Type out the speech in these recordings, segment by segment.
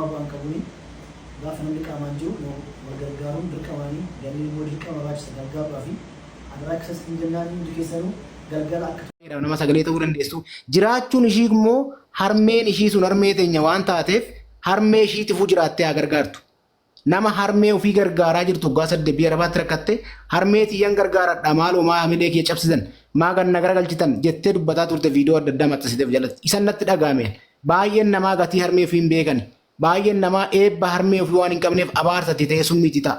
ما بان كبوني غاف نملك أمانجو وغرغارون بركماني يعني مودرك ما باش غرغار رافي أنا راكسس إنجناني مدكيسانو غرغار أكتر nama sagalee ta'uu dandeessu jiraachuun ishii immoo harmeen ishii sun harmee teenya waan taateef harmee ishiitiifuu jiraattee haa gargaartu. Nama harmee ofii gargaaraa jirtu waggaa 8 biyya arabaatti rakkatte harmee tiyyan gargaaradha maaloo maa hamilee kee cabsitan maa ganna garagalchitan jettee dubbataa turte viidiyoo adda addaa maxxansiteef jalatti isan natti dhagaameen baay'een namaa gatii harmee ofii hin beekani baay'een namaa eebba harmee ofii waan hin qabneef abaarsatti ta'ee summiiti ta'a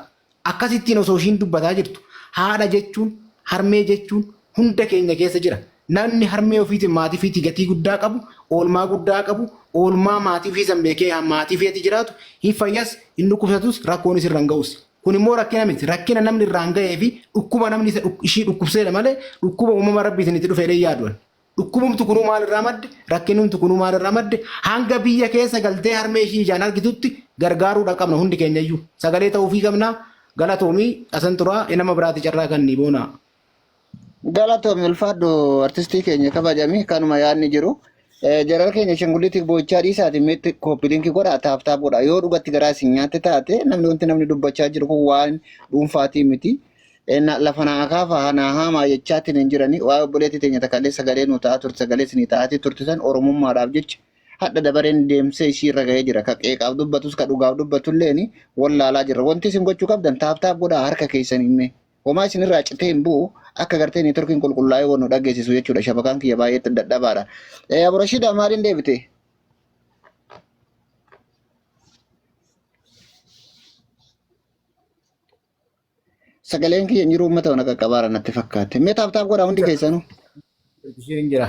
akkasittiin osoo ishiin dubbataa jirtu haadha jechuun harmee jechuun hunda keenya keessa jira. Namni harmee ofiitiin maatii fiitii gatii guddaa qabu, oolmaa guddaa qabu, oolmaa maatii fi sanbeekee maatii fiitii jiraatu, hin fayyas, hin dhukkubsatus, rakkoonis irraan ga'us. Kun immoo rakkina miti. Rakkina namni irraan ga'ee fi dhukkuba namni ishii dhukkubseedha malee dhukkuba uumama rabbiitiin itti dhufee yaaduun. Dhukkubumtu kunuu maalirraa madde, rakkinumtu kunuu maalirraa madde, hanga biyya keessa galtee harmee ishii ijaan argitutti gargaaruudha qabna hundi keenya iyyuu. Sagalee ta'uufii qabna galatoomii asan turaa nama biraati carraa kan ni boona. Galatoomii ulfaadhu artistii keenya kabajamii kanuma yaadni jiru. Jaral keenya shangullitti bochaa dhiisaati meetti kooppilinki godha taaftaa godha yoo dhugatti garaa isin nyaatte taate namni wanti namni dubbachaa jiru kun waan dhuunfaatii miti. Lafa naa kaafa naa haamaa jechaatiin hin jirani waa obboleetti teenya takkallee sagalee nu ta'a turte sagalee isin ta'aati turte san oromummaadhaaf jecha hadda dabareen deemsee ishii irra ga'ee jira ka qeeqaaf dubbatus ka dhugaaf dubbatulleen wallaalaa jira wanti isin gochuu qabdan taaftaa godha harka keessan himme homaa isin irraa citee hin bu'u akka gartee ni turkiin qulqullaa'ee waan nu dhageessisu jechuudha shabakaan kiyya baay'eetti dadhabaadha. Aburashida maaliin deebite? Sagaleen kiyya jiru uummata wana qaqqabaara natti fakkaate. Mee taaftaaf godhaa hundi keessanuu? Isheen jira.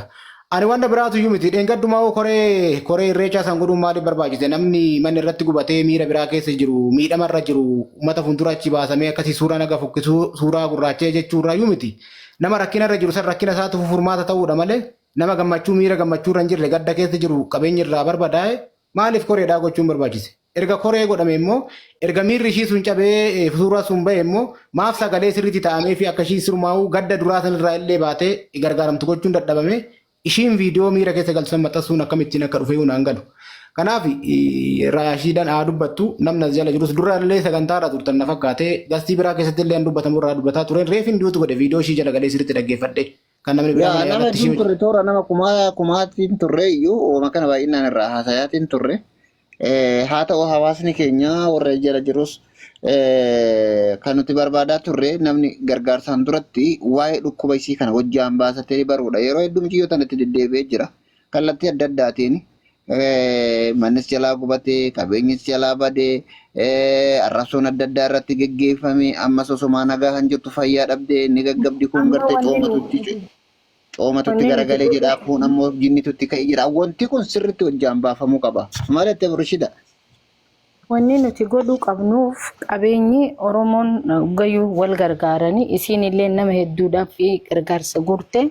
Ani wanta biraatu iyyuu miti. Dheengaddumaa koree irreechaa san godhuun maaliif barbaachise? Namni manni irratti gubatee miira biraa keessa jiru, miidhama irra jiru, uummata fuuldura achi baasamee akkasii suuraa naga fokkisu, suuraa gurraachee jechuurraa iyyuu miti. Nama rakkina irra jiru san rakkina isaatu furmaata ta'uudha malee nama gammachuu miira gammachuu irra hin jirre gadda keessa jiru qabeenya irraa barbadaa'e maaliif koreedhaa gochuun barbaachise? Erga koree godhame immoo erga miirri ishii sun cabee suuraa sun ba'e immoo maaf sagalee sirriitti ta'amee fi akka ishii sirmaa'uu gadda duraa san irraa illee baatee gargaaramtu gochuun dadhabame ishiin viidiyoo miira keessa galchuun maxxansuun akkamittiin akka dhufee hunaan galu. Kanaaf Raashiidaan haa dubbattu namni as jala jirus dura illee sagantaadha turtan na fakkaatee gastii biraa keessatti illee dubbatamu irraa dubbataa tureen reefin duutu godhe viidiyoo ishii jala galee sirriitti dhaggeeffadhe. Kan namni biraa nama hedduun turre toora nama kumaatiin turre iyyuu ooma kana baay'inaan irraa haasayaatiin turre. Haa ta'u hawaasni keenya warra jala jirus kan nuti barbaadaa turre namni gargaarsaan duratti waa'ee dhukkuba isii kana hojjaan baasatee baruudha. Yeroo hedduu mijiyyoo tanatti deddeebi'ee jira. Kallattii adda addaatiin mannis jalaa gubatee qabeenyis jalaa badee arrabsoon adda addaa irratti geggeeffame ammas osomaa nagaa kan jirtu fayyaa dhabdee ni gaggabdi kun gartee coomatutti garagalee jedhaa kun ammoo jinnitutti ka'ee jira. Wanti kun sirriitti hojjaan baafamuu qaba. Maalitti Aburashida? Wanni nuti godhuu qabnuuf qabeenyi Oromoon gayyuu wal gargaaranii isiin illee nama hedduudhaaf gargaarsa gurte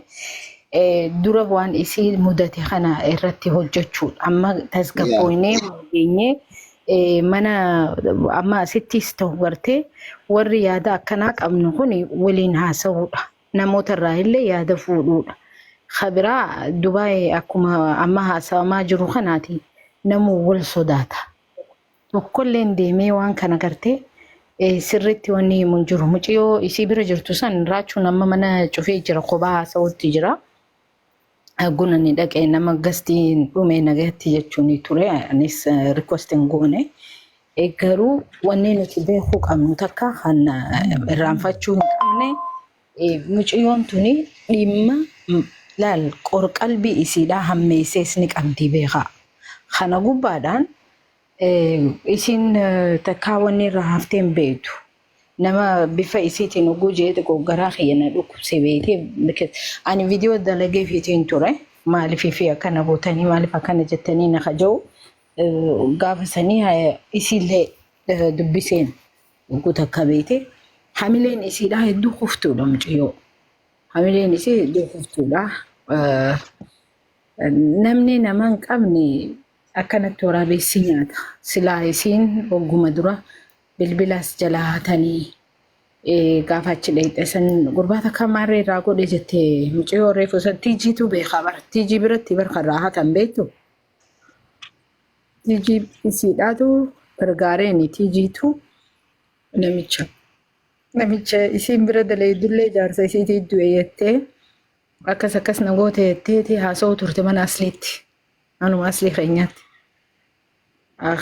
dura waan isii mudate kana irratti hojjechuudha. Amma tasgabboonee geenyee mana amma asittis ta'u gartee warri yaada akkanaa qabnu kun waliin haasa'uudha. Namoota irraa illee yaada fuudhuudha. Khabiraa Dubaay akkuma amma haasawamaa jiru kanaati namuu wal sodaata. Tokkollee deemee waan kana gartee sirriitti wanni himuun jiru. Mucayyoo isii bira jirtu san raachuun amma mana cufee jira kophaa haasa'uutti jira. Guna ni dhaqee nama gastii dhumee nagatti jechuun ture. Anis rikostiin goone. Garuu wanni nuti beekuu qabnu takka kan irraanfachuu hin qabne. Mucayyoon tuni dhimma laal qorqalbii isiidhaa hammeessees ni qabdi beekaa. Kana gubbaadhaan isiin takkaa wanni irraa hafteen beektu. Nama bifa isiitiin oguu jeete garaa kiyyana dhukkubse beekee ani viidiyoo dalagee fiitiin ture. Maaliif fi akkana gootanii maaliif akkana jettanii na kaja'u gaafa sanii isiillee dubbiseen oguu takka beekte. Hamileen isiidhaa hedduu kuftuudha mucayyoo. Hamileen isii hedduu kuftuudha. Namni nama hin qabne akkanatti waraabessi nyaata. Silaa isiin ogguma dura bilbilaas jala haatanii gaafa achi dheeyxe san gurbaata kamaarree irraa godhe jettee mucayyoo reefu san tiijiitu beekaa bara. Tiijii biratti barka irraa haatan beektu. Tijii isiidhaatu gargaareeni tijiitu namicha isiin bira daleeydullee jaarsa isiitii du'e jettee akkas nagoota jetteeti haasa'u turte mana asliitti. Anuma aslii keenyaatti.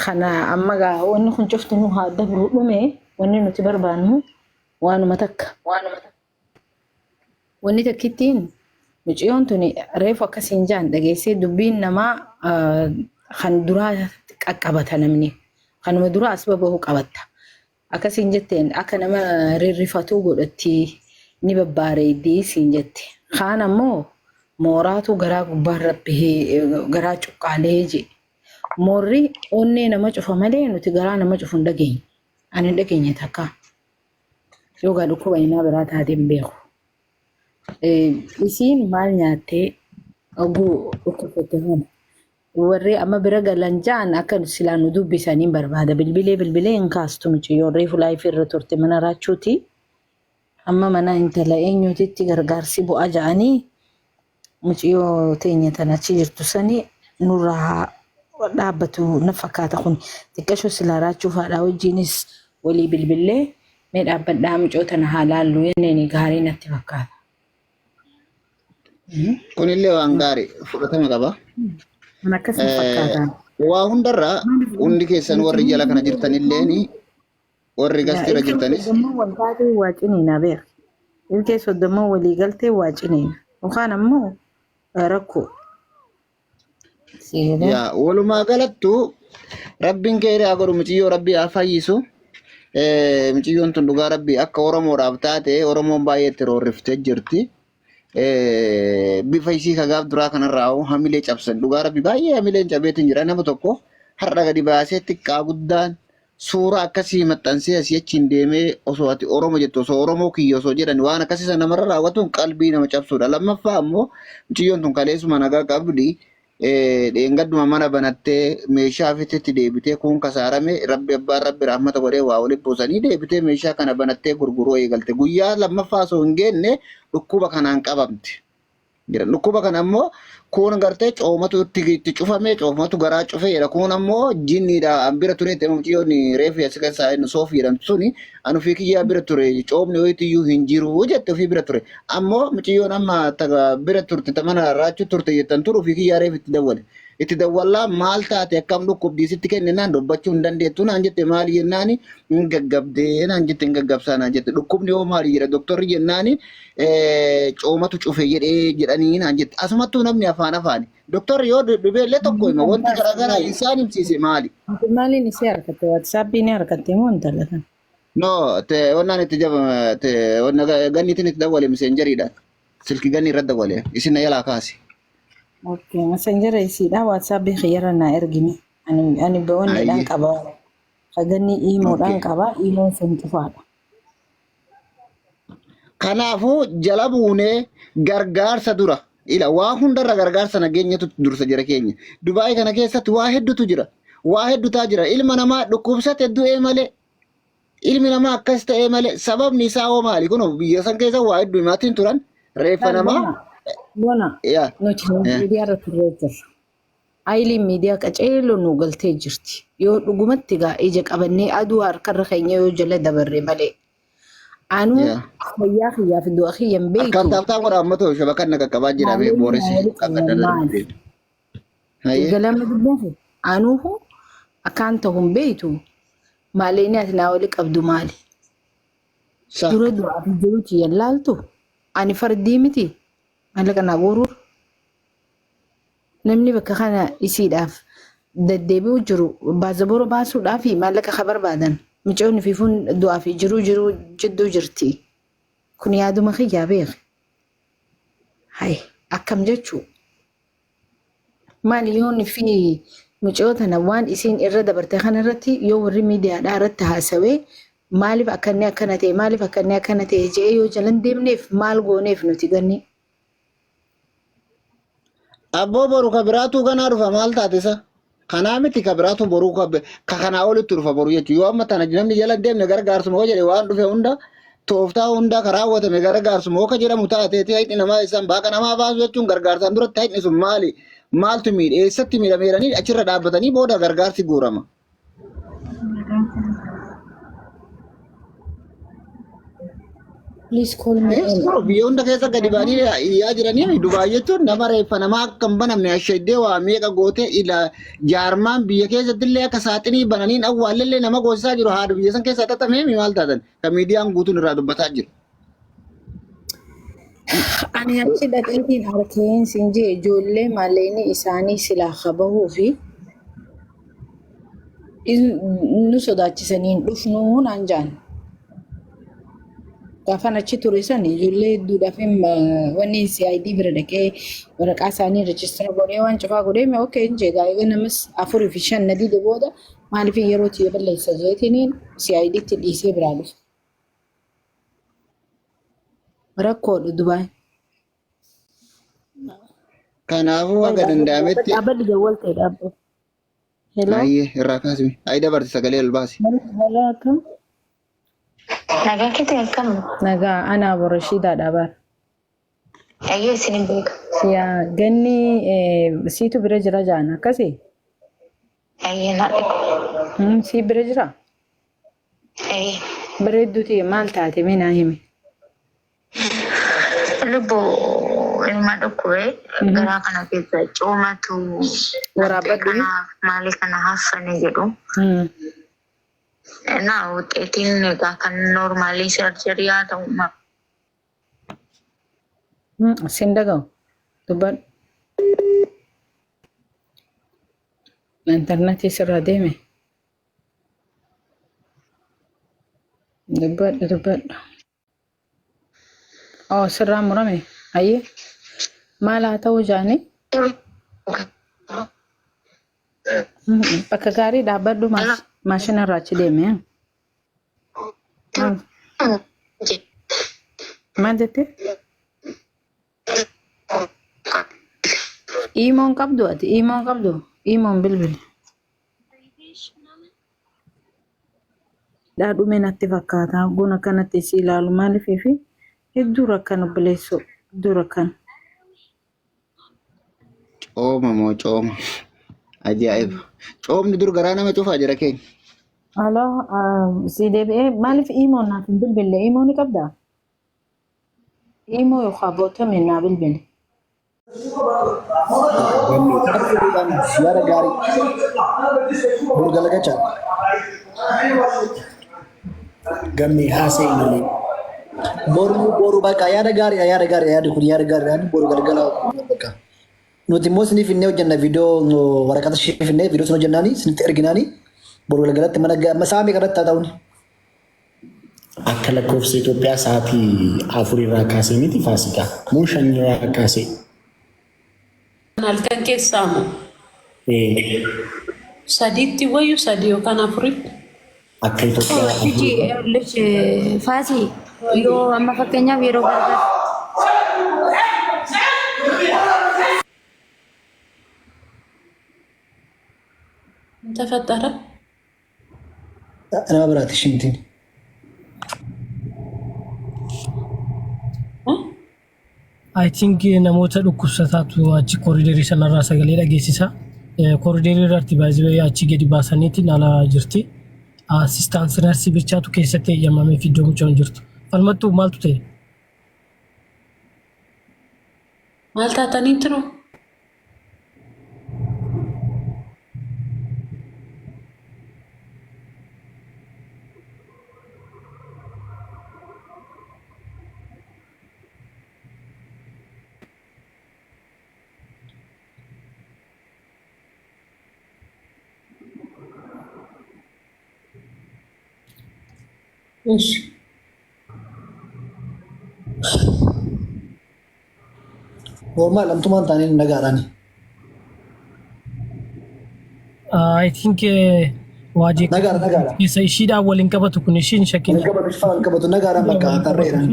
Kana amma gaa wanni kun cufti nu haa dabruu dhume wanni nuti barbaannu waanuma takka. Wanni takkittiin mucayyoon tuni reefu akkasiin jaan dhageessee dubbiin namaa kan duraa qaqqabata namni. Kanuma duraa as babahu qabatta. Akkasiin jetteen akka nama rirrifatuu godhatti ni babbaareeddii siin jette. Kaan ammoo mooraatu garaa gubbaarra bahee garaa cuqqaalee je. Moorri onnee nama cufa malee nuti garaa nama cufu hin dhageenye. Ani hin dhageenye takka. Yookaan dhukkuba innaa biraa taatee hin beeku. Isiin maal nyaattee oguu dhukkubsatte kana. Warri amma bira galan jaan akka silaa nu dubbisanii barbaada. Bilbilee hin kaastu mucayyoon reefu laayifii irra turte mana raachuuti. Amma mana intala eenyuutitti gargaarsi bu'aa ja'anii mucayyoo teenya tanachi jirtu sanii nurraa dhaabbatu na fakkaata kun xiqqashoo silaa raachuu faadhaa wajjinis walii bilbilee mee dhaabbadhaa mucayyoo tana haa laallu yenneen gaarii natti fakkaata. Kunillee waan gaarii fudhatama qaba. Kan akkasuma fakkaata. Waa hundarraa hundi keessan warri jala kana jirtanilleen warri gasteera jirtanis. Soddoma wal taatee waa ciniina beek. Ilkee soddoma walii galtee waa ciniina. Yookaan ammoo rakkoo. Yaa walumaa galattu rabbiin kee haa godhu muciyyoo rabbii haa fayyisu. Muciyyoon tun dhugaa rabbii akka Oromoodhaaf taate Oromoon baay'eetti roorriftee jirti. Bifa isii kagaaf duraa kanarraa hamilee cabsan dhugaa rabbii baay'ee hamileen cabeetiin jira nama tokko har'a gadi baasee xiqqaa guddaan suuraa akkasii maxxansee asii achiin deemee osoo ati Oromo jettu osoo Oromoo kiyya osoo jedhan waan akkasii sana namarra raawwatuun qalbii nama cabsuudha. Lammaffaa ammoo muciyyoon tun kaleessuma nagaa qabdi. Dheengadduma mana banattee meeshaa fitetti deebitee kun kasaarame rabbi abbaan rabbi rahmata godhee waa walitti buusanii deebitee meeshaa kana banattee gurguruu eegalte. Guyyaa lammaffaa osoo hin geenne dhukkuba kanaan qabamte. Dhukkuba kana ammoo kun gartee coomatu itti cufamee coomatu garaa cufeedha. Kun ammoo jinniidha. Bira ture muciyyoon reefu as keessaa inni soofi jedhamtu suni anu fi kiyyaa bira ture coomni hoyitiyyuu hin jiru jette ofii bira ture. Ammoo muciyyoon amma bira turte tamana raachuu turte jettan turu fi kiyyaa reefu itti dawwale. Itti dawwallaa maal taate akkam dhukkubdiisitti kennenaan dubbachuu hin dandeettu naan jette maali jennaani hin gaggabdee naan jette hin gaggabsaa naan jette dhukkubni hoo maali jedha doktorri jennaani coomatu cufe jedhanii naan jette asumattuu namni afaan doktorri yoo dhibeellee tokko hima wanti garaagaraa isaan himsiise maali. Maaliin isii harkatte waatsaappiin harkatte moo hin tallatan? No onnaan itti jaba onna ganniitiin itti dawwale miseenjariidhaan silki ganni irratti dawwale isin na yalaa kaase. Okay, messenger isiidha WhatsApp khiyara na ergimi. Ani bawonni dan qaba. Haganni imo dan qaba, imo sun tufaadha. Kanaafuu jala buunee gargaarsa dura ila waa hundarra gargaarsa nageenyatu dursa jira keenya. Dubaay kana keessatti waa hedduutu jira. Waa hedduutaa jira. Ilma namaa dhukkubsate du'ee malee ilmi namaa akkas ta'ee malee sababni isaa hoo maali? Kun biyya san keessa waa hedduu himaatiin turan reeffa namaa Bona, nuti miidiyaa irratti jirra. Aayiliin miidiyaa qaceeloo nu galtee jirti. Yoo dhugumatti gaa ija qabannee aduu harkarra keenya yoo jala dabarre malee. Anuu fayyaa kiyyaa fi du'a kiyyan beeku. Akkaan taaftaa godha amma ta'u shabakan naqa qabaa jira bee booresi qaqqadala. Galama dubbaafe anuu akkaan ta'u hin beektu maaleen ati naa wali qabdu maali? Dura du'aa fi jiruuti yallaaltu ani fardii miti. Mallaqa na guuruur namni bakka kana isiidhaaf deddeebi'u jiru baazabora baasuudhaaf mallaqa ka barbaadan micoonni fi fun du'aa fi jiru jidduu jirti. Kun yaaduma kiyyaa beek. Hay akkam jechuu maali yoonni fi micootana waan isiin irra dabarte kanarratti yoo warri miidiyaadhaa irratti haasawee maaliif akkanni akkana ta'e maaliif akkanni akkana ta'e jee yoo jalan deemneef maal gooneef nuti ganni. Abboo boru kabiraatu kanaa dhufa maal taatisa? Kanaa miti kabiraatu boruu kanaa olitti dhufa boru jechuudha. Yoo amma tana namni jala deemne gargaarsuma hoo jedhe waan dhufe hunda tooftaa hunda karaa hawwatame gargaarsuma hoo ka jedhamu taateeti haidhi namaa isaan baaqa namaa baasu jechuun gargaarsaan duratti haidhi sun maali? maaltu miidhe eessatti miidhameeranii achirra dhaabbatanii booda gargaarsi guurama. Please call me. Biyya hunda keessa gadi ba'anii iyyaa jiranii Dubaay jechuun nama reeffa namaa akka hin banamne asheeddee waa meeqa gootee ila jaarmaan biyya keessatti illee akka saaxinii bananiin awwaallee nama goosisaa jiru haadha biyya san keessa xaxamee maal taatan kan miidiyaan guutuun irraa dubbataa jiru. Ani achi dhaqeetiin harkeen sinjee ijoollee malleeni isaanii silaa qabahuu fi nu sodaachisaniin dhufnuu naan jaan. Gaafan achi ture san ijoollee hedduudhaaf wanni CID bira dhaqee waraqaa isaanii reejistara godhee waan cufaa godhee mee okkee hin jeegaa egaa namas 4 fi 5 nadii booda maaliif yeroo tiyya balleessa jeetiniin CID itti dhiisee biraa dhufe. Rakkoodha Dubaay. Kanaafuu akka danda'ametti. Dhaabbanni jawwal ta'e dhaabbata. Ayyee irraa kaasime. Ayi dabarti sagalee ol baasi. Nagaa kete akkam? Nagaa ana Rashida dhabar. Ayyee isinin beeka. Yaa ganni siitu bira jira jaana akkasi? Ayyee naadhe. Sii bira jira? Ayyee. Bareedduuti maal taate mee naa himi? Lubbuu ilma dhukkubee garaa kana keessa coomatu Waraabadhu? maali kana haffane jedhu. Naa wuxeetiin egaa kan noormaalii sarjarii haa ta'u Sin dhagahu dubbadhu. Intarneetii sirraa deeme. Dubbadhu. Oh, sirraa murame. Ayyee. Maal haa ta'u jaani? Bakka gaarii dhaabbadhu maashina irraa achi deeme. Maal jettee? Imoon qabdu ati? Imoon qabdu? Imoon bilbili. Dhaadhume natti fakkaata. Guna kanatti si ilaalu maaliifi? Hedduu rakkan obboleessu. Hedduu rakkan. Cooma moo cooma. Ajaa'iba. Coomni dur garaa nama cufaa jira keenya. Aloo si deebi'ee maaliif imoon naaf hin bilbille? Imoon ni qabdaa? Imoo yookaan bootame naa bilbile. Yaada gaarii. Burgalagacha. Gamni haasa'e malee. Boru bakka yaada gaarii yaadi kun yaada gaarii boru galgala bakka. Nuti immoo isiniif finnee hojjenna viidiyoo waraqata ishee finnee viidiyoo sana hojjennaanii isinitti erginaanii boru galgalatti mana saamii kanatti haa ta'uun. Akka lakkoofsa Itoophiyaa sa'aatii 4 irraa kaasee miti Faasikaa moo 5 irraa kaasee? Halkan keessaa moo? Sadiitti wayyu sadii yookaan afuritti? Akka Itoophiyaa. Faasii yoo amma fakkeenyaaf yeroo gargaara. ተፈጠረ Nama biraati isheentiin. I think namoota dhukkubsataatu achi kooriidarii sanarraa sagalee dhageessisa. Kooriidarii irratti baay'ee achi gadi baasaniitiin ala jirti. Assistaansii narsii bichaatu keessatti eeyyamamee fi iddoo mucaan jirtu. Falmattuu maaltu ta'e? maal taatanii jiru? እሺ Normaal amtumaan taaneen nagaadhaani. I think waajjii Nagaadha. keessa ishiidhaan waliin qabatu kun ishiin shakkiin. Qabatu nagaadhaan bakka tarreedhaan.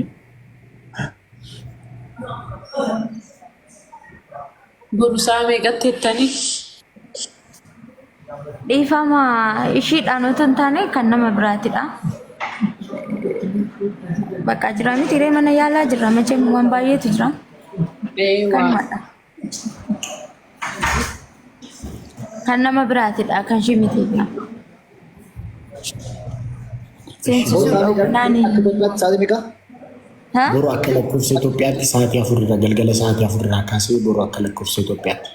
borusaa meeqatti jettanii? Dhiifama ishiidhaan otoo hin taane kan nama biraatidha. Bakka jira miti ree mana yaalaa jirra macheem waan baay'eetu jira. Waa Kanumadha. kan nama biraatidha kan ishee miti. Seensisuudha naani. Sa'aatii meeqa? Boru akka lakkoofsa Itoophiyaatti sa'aatii 4 irraa galgala sa'aatii 4 irraa kaasee boru akka lakkoofsa Itoophiyaatti.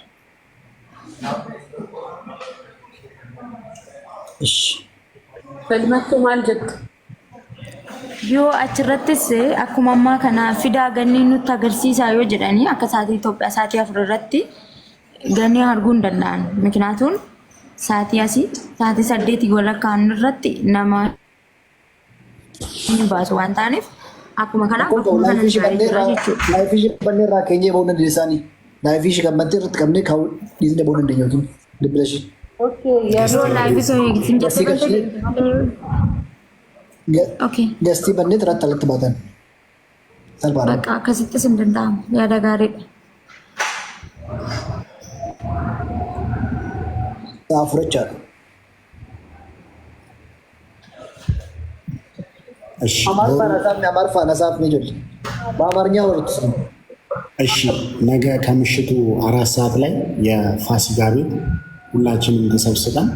Falmattuu maal jettu? Yoo achirrattis akkuma ammaa kana fidaa ganni nutti agarsiisaa yoo jedhanii akka sa'aatii Itoophiyaa sa'aatii 4 irratti ganni arguu hin danda'an. Mikinaatuun sa'aatii asii sa'aatii 8 walakkaan irratti nama hin baasu waan ta'aniif akkuma kana akkuma kana jira jechuudha. Laayifii bannee irraa keenyee ba'uu dandeenya isaanii. Laayifii qabattee irratti qabnee kaa'uu dhiisnee ba'uu dandeenya yookiin dibbilashi. Yeroo laayifii sun eegsiin jette Gastii bannee irratti alatti baatan. Salphaadha. Bakka akkasittis hin danda'amu yaada gaariidha. Furachaadha. አማርፋ ነሳፍ ነው ጀል በአማርኛ ወርት እሺ ነገ ከምሽቱ 4 ሰዓት ላይ የፋሲካ ቤት ሁላችንም ተሰብስበን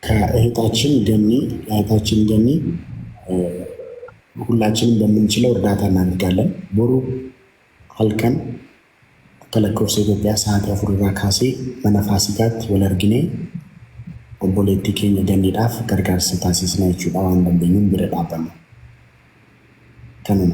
ከእህታችን ገኒ ሁላችንም በምንችለው እርዳታ እናደርጋለን። ቦሩ አልከን ከለኮርስ ኢትዮጵያ ሰዓት ያፍሩራ ካሴ መነፋሲካት ወለርግኔ ኦቦሌቲ ኬኛ ገኒዳፍ ገርጋር ስታሲስ ናይቹ ዳዋን ደንበኙን ብረዳበነ ከነን